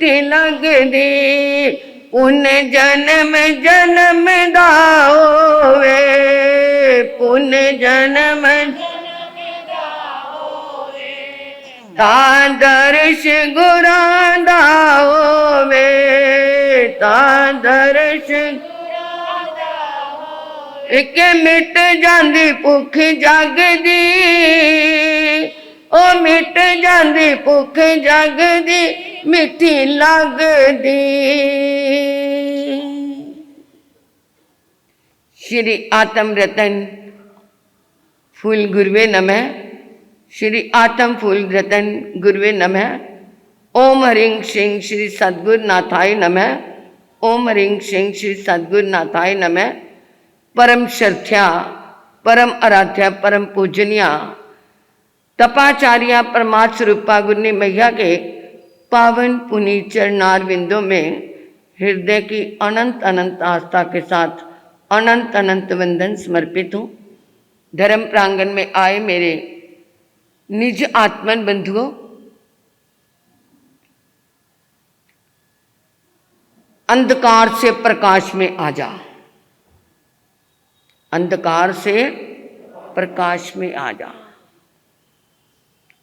मिठी लगदी, पुण्य जन्म जन्म दा होवे, पुण्य जन्म ता दर्श गुरां दा होवे, ता दर्श एक मिट जांदी भुख जगदी, ओ मिट जांदी भुख जगदी, मिठी लगदी। श्री आत्म रतन फूल गुरुवे नमः। श्री आत्म फूल रतन गुरुवे नमः। ओम ह्रीं श्रीं श्री सद्गुरु नाथाय नमः। ओम ह्रीं श्रीं श्री सद्गुरु नाथाय नमः। परम श्रद्धा, परम आराध्या, परम पूजनिया तपाचार्या परमात्म स्वरूपा गुरनी मैया के पावन पुनीत चरणार बिंदों में हृदय की अनंत अनंत आस्था के साथ अनंत अनंत वंदन समर्पित हूँ। धर्म प्रांगण में आए मेरे निज आत्मन बंधुओं, अंधकार से प्रकाश में आ जा, अंधकार से प्रकाश में आ जा।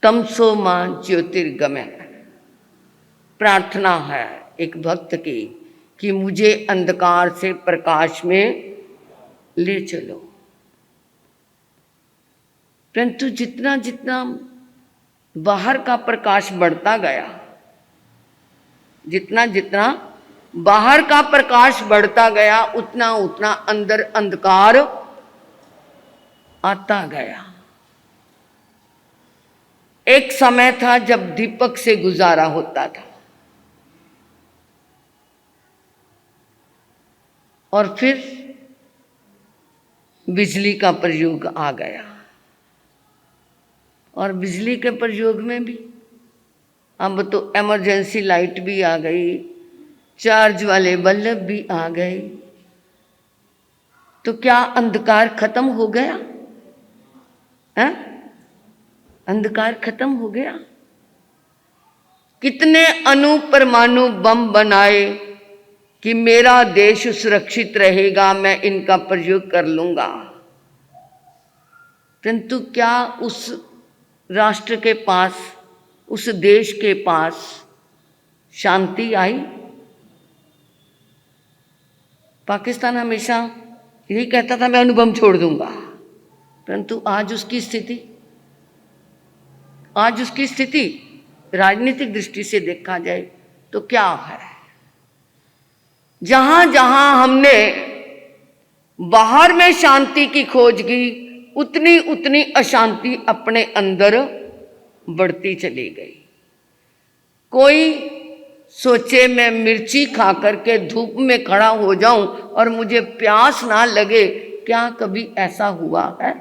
तमसो मां ज्योतिर्गमय। प्रार्थना है एक भक्त की कि मुझे अंधकार से प्रकाश में ले चलो। परंतु जितना जितना बाहर का प्रकाश बढ़ता गया, जितना जितना बाहर का प्रकाश बढ़ता गया, उतना उतना अंदर अंधकार आता गया। एक समय था जब दीपक से गुजारा होता था, और फिर बिजली का प्रयोग आ गया, और बिजली के प्रयोग में भी अब तो इमरजेंसी लाइट भी आ गई, चार्ज वाले बल्ब भी आ गए। तो क्या अंधकार खत्म हो गया? है? अंधकार खत्म हो गया? कितने अणु परमाणु बम बनाए कि मेरा देश सुरक्षित रहेगा, मैं इनका प्रयोग कर लूंगा। परंतु क्या उस राष्ट्र के पास, उस देश के पास शांति आई? पाकिस्तान हमेशा यही कहता था मैं अणुबम छोड़ दूंगा, परंतु आज उसकी स्थिति राजनीतिक दृष्टि से देखा जाए तो क्या है? जहां जहां हमने बाहर में शांति की खोज की, उतनी उतनी अशांति अपने अंदर बढ़ती चली गई। कोई सोचे मैं मिर्ची खा करके धूप में खड़ा हो जाऊं और मुझे प्यास ना लगे, क्या कभी ऐसा हुआ है?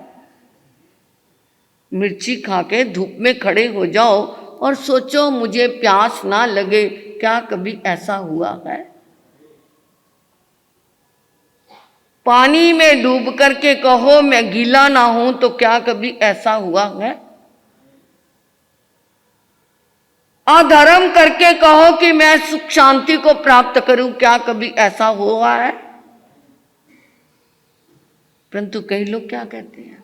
मिर्ची खा के धूप में खड़े हो जाओ और सोचो मुझे प्यास ना लगे, क्या कभी ऐसा हुआ है? पानी में डूब करके कहो मैं गीला ना हूं, तो क्या कभी ऐसा हुआ है? अधर्म करके कहो कि मैं सुख शांति को प्राप्त करूं, क्या कभी ऐसा हुआ है? परंतु कई लोग क्या कहते हैं,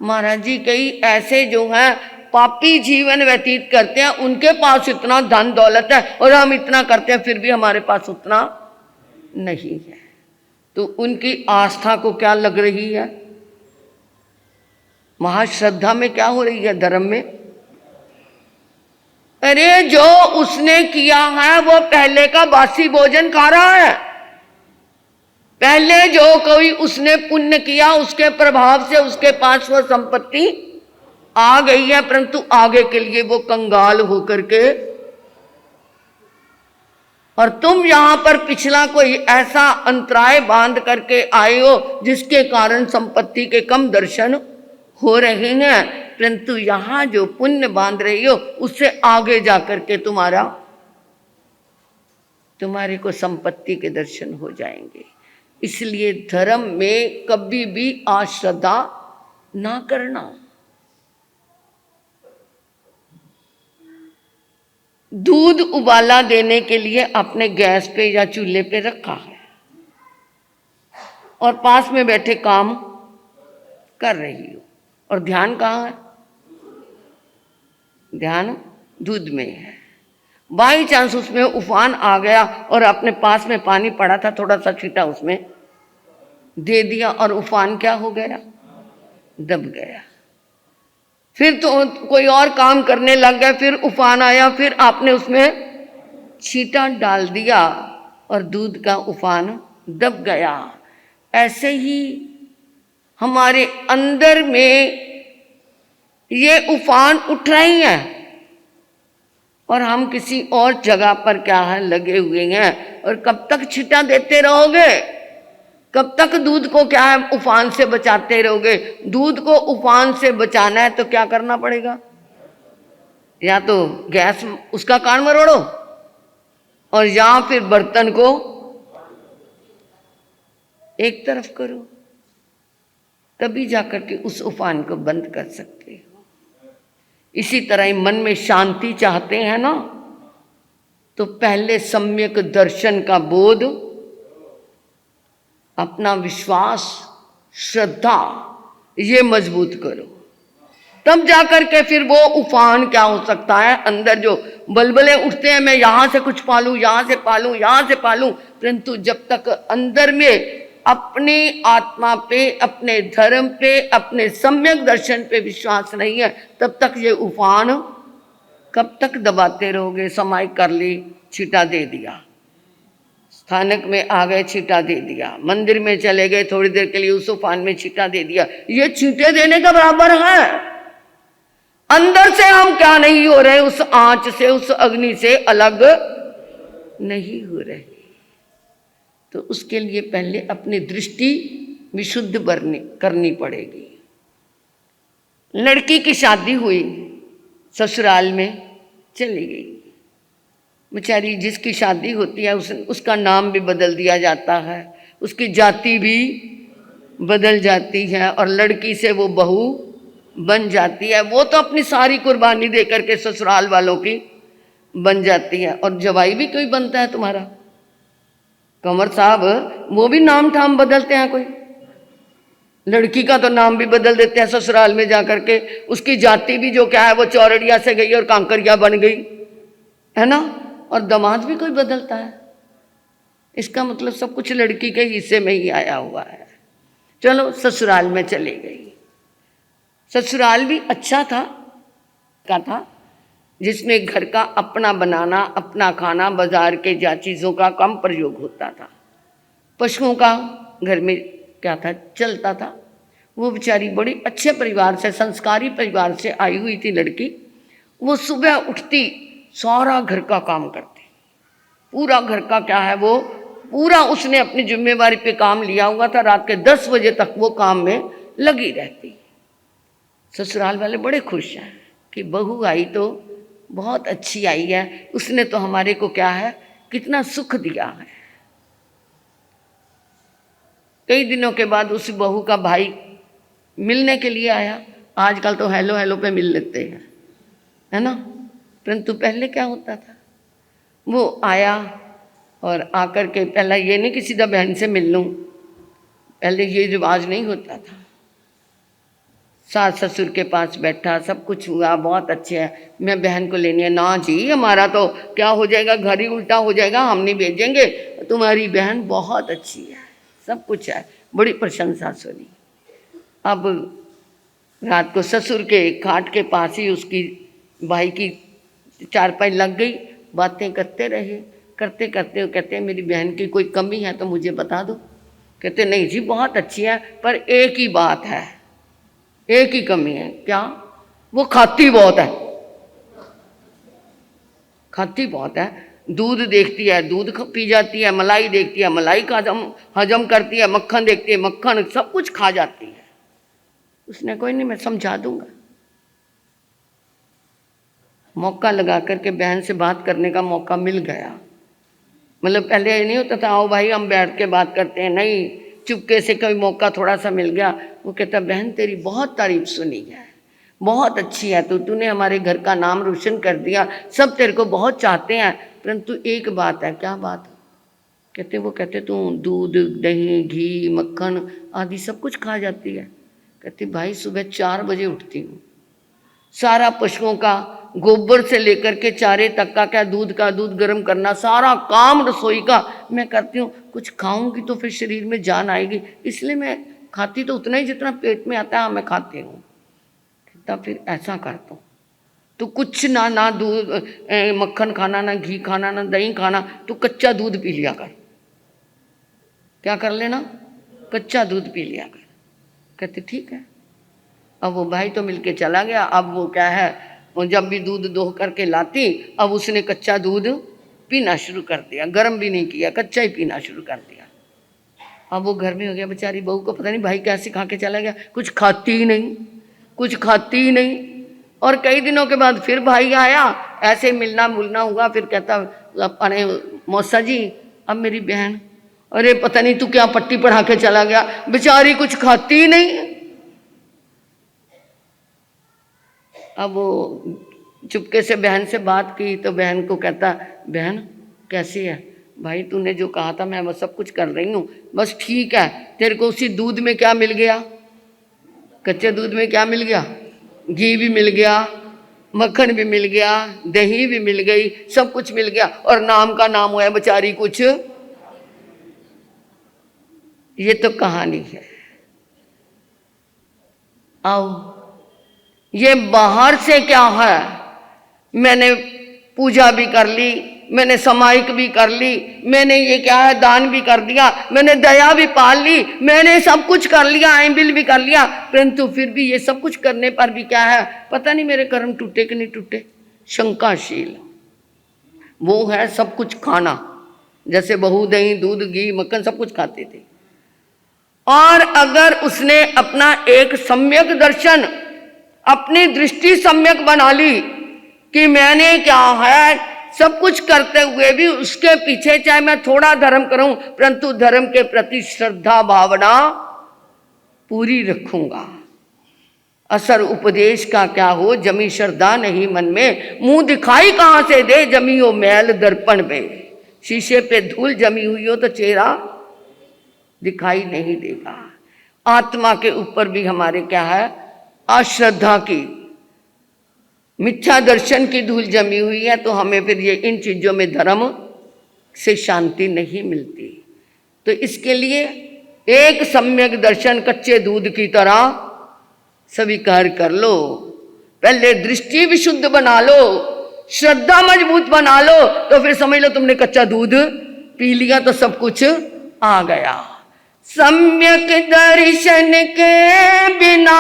महाराज जी कई ऐसे जो हैं पापी जीवन व्यतीत करते हैं, उनके पास इतना धन दौलत है और हम इतना करते हैं फिर भी हमारे पास उतना नहीं है। तो उनकी आस्था को क्या लग रही है? महाश्रद्धा में क्या हो रही है? धर्म में। अरे जो उसने किया है वो पहले का बासी भोजन खा रहा है। पहले जो कोई उसने पुण्य किया उसके प्रभाव से उसके पास वो संपत्ति आ गई है, परंतु आगे के लिए वो कंगाल होकर के, और तुम यहां पर पिछला कोई ऐसा अंतराय बांध करके आए हो जिसके कारण संपत्ति के कम दर्शन हो रहे हैं, परंतु यहां जो पुण्य बांध रही हो उससे आगे जाकर के तुम्हारे को संपत्ति के दर्शन हो जाएंगे। इसलिए धर्म में कभी भी अश्रद्धा ना करना। दूध उबाला देने के लिए आपने गैस पे या चूल्हे पे रखा है और पास में बैठे काम कर रही हो, और ध्यान कहाँ है? ध्यान दूध में है। बाई चांस उसमें उफान आ गया और अपने पास में पानी पड़ा था, थोड़ा सा छींटा उसमें दे दिया और उफान क्या हो गया? दब गया। फिर तो कोई और काम करने लग गया, फिर उफान आया, फिर आपने उसमें छींटा डाल दिया और दूध का उफान दब गया। ऐसे ही हमारे अंदर में ये उफान उठ रही है और हम किसी और जगह पर क्या है लगे हुए हैं। और कब तक छींटा देते रहोगे? कब तक दूध को क्या है उफान से बचाते रहोगे? दूध को उफान से बचाना है तो क्या करना पड़ेगा? या तो गैस उसका कान मरोड़ो और या फिर बर्तन को एक तरफ करो, तभी जाकर के उस उफान को बंद कर सकते हो। इसी तरह ही मन में शांति चाहते हैं ना, तो पहले सम्यक दर्शन का बोध, अपना विश्वास, श्रद्धा ये मजबूत करो, तब जाकर के फिर वो उफान क्या हो सकता है। अंदर जो बलबले उठते हैं, मैं यहाँ से कुछ पालूं, यहाँ से पालूं, यहाँ से पालूं, परंतु जब तक अंदर में अपनी आत्मा पे, अपने धर्म पे, अपने सम्यक दर्शन पे विश्वास नहीं है, तब तक ये उफान कब तक दबाते रहोगे? समाई कर ली, छींटा दे दिया, स्थानक में आ गए, छींटा दे दिया, मंदिर में चले गए, थोड़ी देर के लिए उस उफान में छींटा दे दिया, ये छींटे देने का बराबर है। अंदर से हम क्या नहीं हो रहे? उस आंच से, उस अग्नि से अलग नहीं हो रहे। तो उसके लिए पहले अपनी दृष्टि विशुद्ध करनी पड़ेगी। लड़की की शादी हुई, ससुराल में चली गई, बेचारी जिसकी शादी होती है उसका नाम भी बदल दिया जाता है, उसकी जाति भी बदल जाती है और लड़की से वो बहू बन जाती है। वो तो अपनी सारी कुर्बानी दे करके ससुराल वालों की बन जाती है। और जवाई भी कोई बनता है तुम्हारा, कंवर साहब, वो भी नाम ठाम बदलते हैं। कोई लड़की का तो नाम भी बदल देते हैं ससुराल में जाकर के, उसकी जाति भी जो क्या है वो चौरड़िया से गई और कांकरिया बन गई, है ना। और दामाद भी कोई बदलता है, इसका मतलब सब कुछ लड़की के हिस्से में ही आया हुआ है। चलो ससुराल में चली गई। ससुराल भी अच्छा था जिसमें घर का अपना बनाना, अपना खाना, बाजार के जा चीज़ों का कम प्रयोग होता था, पशुओं का घर में क्या था चलता था। वो बेचारी बड़ी अच्छे परिवार से, संस्कारी परिवार से आई हुई थी लड़की। वो सुबह उठती, सारा घर का काम करती, पूरा घर का क्या है वो पूरा उसने अपनी जिम्मेवारी पे काम लिया हुआ था। रात के 10 बजे तक वो काम में लगी रहती। ससुराल वाले बड़े खुश हैं कि बहू आई तो बहुत अच्छी आई है, उसने तो हमारे को क्या है कितना सुख दिया है। कई दिनों के बाद उस बहू का भाई मिलने के लिए आया। आजकल तो हेलो हेलो पे मिल लेते हैं, है ना, परंतु पहले क्या होता था, वो आया और आकर के पहला ये नहीं कि सीधा बहन से मिल लूँ, पहले ये रिवाज नहीं होता था। सास ससुर के पास बैठा, सब कुछ हुआ, बहुत अच्छे है, मैं बहन को लेनी है। ना जी, हमारा तो क्या हो जाएगा, घर ही उल्टा हो जाएगा, हम नहीं भेजेंगे, तुम्हारी बहन बहुत अच्छी है, सब कुछ है, बड़ी प्रशंसा सुनी। अब रात को ससुर के खाट के पास ही उसकी भाई की चारपाई लग गई। बातें करते रहे, करते करते कहते मेरी बहन की कोई कमी है तो मुझे बता दो। कहते नहीं जी बहुत अच्छी है, पर एक ही बात है, एक ही कमी है। क्या? वो खाती बहुत है, खाती बहुत है। दूध देखती है, दूध पी जाती है, मलाई देखती है, मलाई का हजम करती है, मक्खन देखती है, मक्खन, सब कुछ खा जाती है। उसने कोई नहीं, मैं समझा दूंगा। मौका लगा करके बहन से बात करने का मौका मिल गया। मतलब पहले ये नहीं होता था आओ भाई हम बैठ के बात करते हैं, नहीं, चुपके से कोई मौका थोड़ा सा मिल गया। वो कहता बहन तेरी बहुत तारीफ सुनी है, बहुत अच्छी है तूने हमारे घर का नाम रोशन कर दिया, सब तेरे को बहुत चाहते हैं, परंतु एक बात है। क्या बात? कहते तू दूध दही घी मक्खन आदि सब कुछ खा जाती है। कहती भाई सुबह 4 बजे उठती हूँ, सारा पशुओं का गोबर से लेकर के चारे तक का, क्या दूध का दूध गर्म करना, सारा काम रसोई का मैं करती हूँ। कुछ खाऊंगी तो फिर शरीर में जान आएगी, इसलिए मैं खाती तो उतना ही जितना पेट में आता है, मैं खाती हूँ। तब फिर ऐसा करता हूँ तो कुछ ना दूध मक्खन खाना, ना घी खाना, ना दही खाना, तो कच्चा दूध पी लिया कर। क्या कर लेना? कच्चा दूध पी लिया कर। कहते ठीक है। अब वो भाई तो मिलके चला गया। अब वो क्या है, वो जब भी दूध दोह करके लाती, अब उसने कच्चा दूध पीना शुरू कर दिया, गर्म भी नहीं किया, कच्चा ही पीना शुरू कर दिया। अब वो घर में हो गया, बेचारी बहू को पता नहीं भाई कैसे खा के चला गया, कुछ खाती ही नहीं, कुछ खाती ही नहीं। और कई दिनों के बाद फिर भाई आया, ऐसे मिलना मुलना हुआ, फिर कहता अरे मौसा जी अब मेरी बहन, अरे पता नहीं तू क्या पट्टी पढ़ा के चला गया, बेचारी कुछ खाती ही नहीं। अब वो चुपके से बहन से बात की तो बहन को कहता, बहन कैसी है? भाई तूने जो कहा था मैं वो सब कुछ कर रही हूँ, बस ठीक है। तेरे को उसी दूध में क्या मिल गया? कच्चे दूध में क्या मिल गया? घी भी मिल गया, मक्खन भी मिल गया, दही भी मिल गई, सब कुछ मिल गया, और नाम का नाम हुआ बेचारी कुछ। ये तो कहानी है। आओ, ये बाहर से क्या है, मैंने पूजा भी कर ली, मैंने समायिक भी कर ली, मैंने ये क्या है दान भी कर दिया, मैंने दया भी पाल ली, मैंने सब कुछ कर लिया, आइबिल भी कर लिया, परंतु फिर भी ये सब कुछ करने पर भी क्या है, पता नहीं मेरे कर्म टूटे कि नहीं टूटे। शंकाशील वो है सब कुछ खाना, जैसे बहू दही दूध घी मक्खन सब कुछ खाते थे। और अगर उसने अपना एक सम्यक दर्शन, अपनी दृष्टि सम्यक बना ली कि मैंने क्या है सब कुछ करते हुए भी उसके पीछे चाहे मैं थोड़ा धर्म करूं, परंतु धर्म के प्रति श्रद्धा भावना पूरी रखूंगा। असर उपदेश का क्या हो, जमी श्रद्धा नहीं मन में, मुंह दिखाई कहां से दे, जमी हो मैल दर्पण में। शीशे पे धूल जमी हुई हो तो चेहरा दिखाई नहीं देगा। आत्मा के ऊपर भी हमारे क्या है, अश्रद्धा की, मिथ्या दर्शन की धूल जमी हुई है, तो हमें फिर ये इन चीजों में धर्म से शांति नहीं मिलती। तो इसके लिए एक सम्यक दर्शन कच्चे दूध की तरह स्वीकार कर लो। पहले दृष्टि विशुद्ध बना लो, श्रद्धा मजबूत बना लो, तो फिर समझ लो तुमने कच्चा दूध पी लिया तो सब कुछ आ गया। सम्यक दर्शन के बिना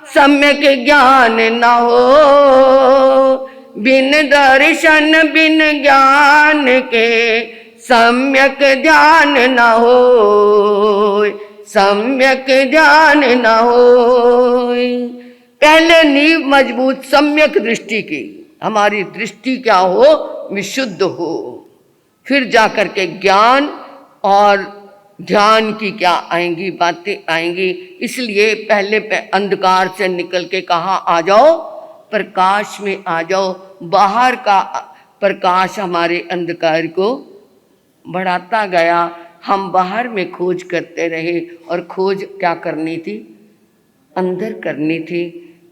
सम्यक ज्ञान न हो, बिन दर्शन बिन ज्ञान के सम्यक ध्यान न हो, सम्यक ध्यान न हो। पहले नींव मजबूत सम्यक दृष्टि की, हमारी दृष्टि क्या हो, विशुद्ध हो, फिर जाकर के ज्ञान और ध्यान की क्या आएंगी, बातें आएंगी। इसलिए पहले अंधकार से निकल के कहाँ आ जाओ, प्रकाश में आ जाओ। बाहर का प्रकाश हमारे अंधकार को बढ़ाता गया, हम बाहर में खोज करते रहे, और खोज क्या करनी थी, अंदर करनी थी।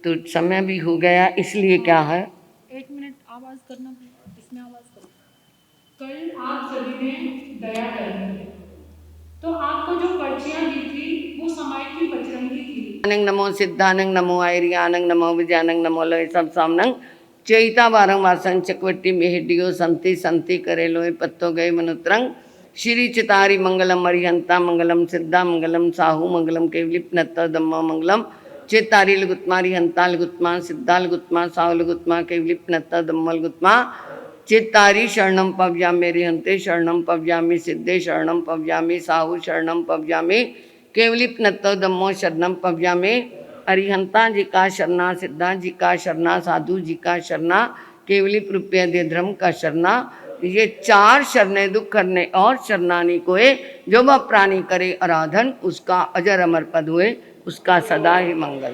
तो समय भी हो गया, इसलिए क्या है, 1 मिनट आवाज करना, इसमें आवाज करो। कल आप सभी ने दया कर, तो आपको जो पर्चियां दी थी वो समाज की बजरंगी थी। नमो सिद्धानंग नमो आयरियानंग नमो विजयानंग नमो लोय सब सामनंग चैता वारंग वासन चकवट्टी मेहडियो संति संति करे लोय पत्तो गए मनुत्रंग श्री चितारी मंगलम अरिहंता मंगलम सिद्धा मंगलम साहू मंगलम केवलिप नत्ता दम्मा मंगलम चेतारी लुगुत्मा रिहंता लुगुत्मा सिद्धा लुगुत्मा साहू लुगुत्मा केवलिप नत्ता दम्मा लुगुत्मा चित्तारी शरणम पव्यामि रिहंते शरणम पव्यामि सिद्धे शरणम पव्यामि साहू शरणम पव्यामि केवलिप नत्तो दम्मो शरणम पव्यामि अरिहंता जी का शरणा सिद्धा जी का शरणा साधु जी का शरणा केवलिप रुपया दे धर्म का शरणा। ये 4 शरणें दुख करने और शरणानी कोय, जो वह प्राणी करे आराधन उसका अजर अमर पद हुए, उसका सदा ही मंगल।